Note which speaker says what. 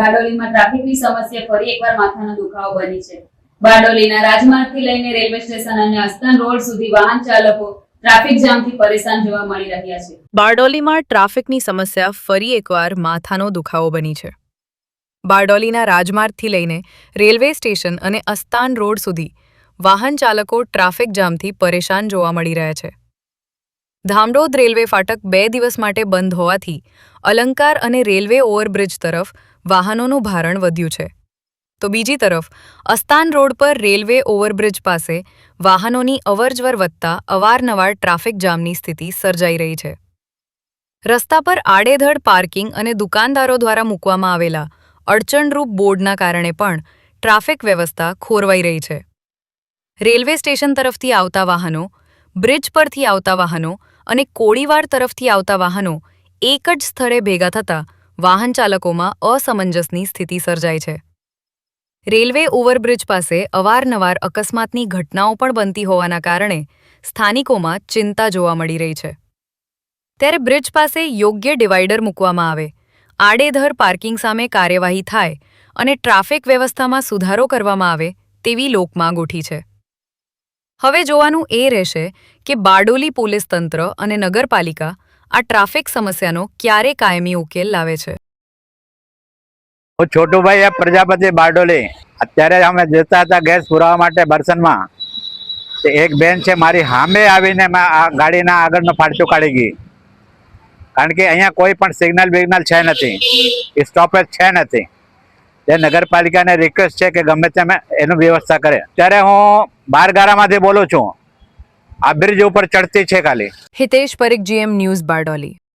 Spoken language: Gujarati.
Speaker 1: બારડોલીમાં ટ્રાફિકની સમસ્યા ફરી એકવાર માથાનો દુખાવો બની છે। બારડોલીના રાજમાર્ગથી લઈને રેલવે સ્ટેશન અને અસ્તન રોડ સુધી વાહન ચાલકો ટ્રાફિક જામથી પરેશાન જોવા મળી રહ્યા છે।
Speaker 2: બારડોલીમાં ટ્રાફિકની સમસ્યા ફરી એકવાર માથાનો દુખાવો બની છે। બારડોલીના રાજમાર્ગથી લઈને રેલવે સ્ટેશન અને અસ્તાન રોડ સુધી વાહન ચાલકો ટ્રાફિક જામથી પરેશાન જોવા મળી રહ્યા છે। ધામડોદ રેલવે ફાટક 2 દિવસ માટે બંધ હોવાથી અલંકાર અને રેલવે ઓવરબ્રિજ તરફ વાહનોનું ભારણ વધ્યું છે, તો બીજી તરફ અસ્તાન રોડ પર રેલવે ઓવરબ્રિજ પાસે વાહનોની અવરજવર વધતા અવારનવાર ટ્રાફિક જામની સ્થિતિ સર્જાઈ રહી છે। રસ્તા પર આડેધડ પાર્કિંગ અને દુકાનદારો દ્વારા મૂકવામાં આવેલા અડચણરૂપ બોર્ડના કારણે પણ ટ્રાફિક વ્યવસ્થા ખોરવાઈ રહી છે। રેલવે સ્ટેશન તરફથી આવતા વાહનો, બ્રિજ પરથી આવતા વાહનો અને કોળીવાડ તરફથી આવતા વાહનો એક જ સ્થળે ભેગા થતાં વાહન ચાલકોમાં અસમંજસની સ્થિતિ સર્જાય છે। રેલવે ઓવરબ્રિજ પાસે અવારનવાર અકસ્માતની ઘટનાઓ પણ બનતી હોવાના કારણે સ્થાનિકોમાં ચિંતા જોવા મળી રહી છે। ત્યારે બ્રિજ પાસે યોગ્ય ડિવાઈડર મૂકવામાં આવે, આડેધડ પાર્કિંગ સામે કાર્યવાહી થાય અને ટ્રાફિક વ્યવસ્થામાં સુધારો કરવામાં આવે તેવી લોકમાંગ ઉઠી છે। હવે જોવાનું એ રહેશે કે બારડોલી પોલીસ તંત્ર અને નગરપાલિકા આ ટ્રાફિક સમસ્યાનો ક્યારે કાયમી ઉકેલ લાવે છે।
Speaker 3: હું છોટુભાઈ પ્રજાપતિ બારડોલી। અત્યારે અમે જતા હતા ગેસ પુરાવા માટે બરસનમાં, એક બેન છે મારી સામે આવીને આ ગાડીના આગળનો ફાટકો કાઢી ગઈ, કારણ કે અહીંયા કોઈ પણ સિગ્નલ બિગ્નલ છે નથી, સ્ટોપેજ છે નથી। તે નગરપાલિકાને રિક્વેસ્ટ છે કે ગમે તેમ એનું વ્યવસ્થા કરે। ત્યારે હું બારગારામાંથી બોલું છું, આ બ્રિજ ઉપર ચડતી છે ખાલી।
Speaker 2: Hitesh Parikh, GM news, Bardoli.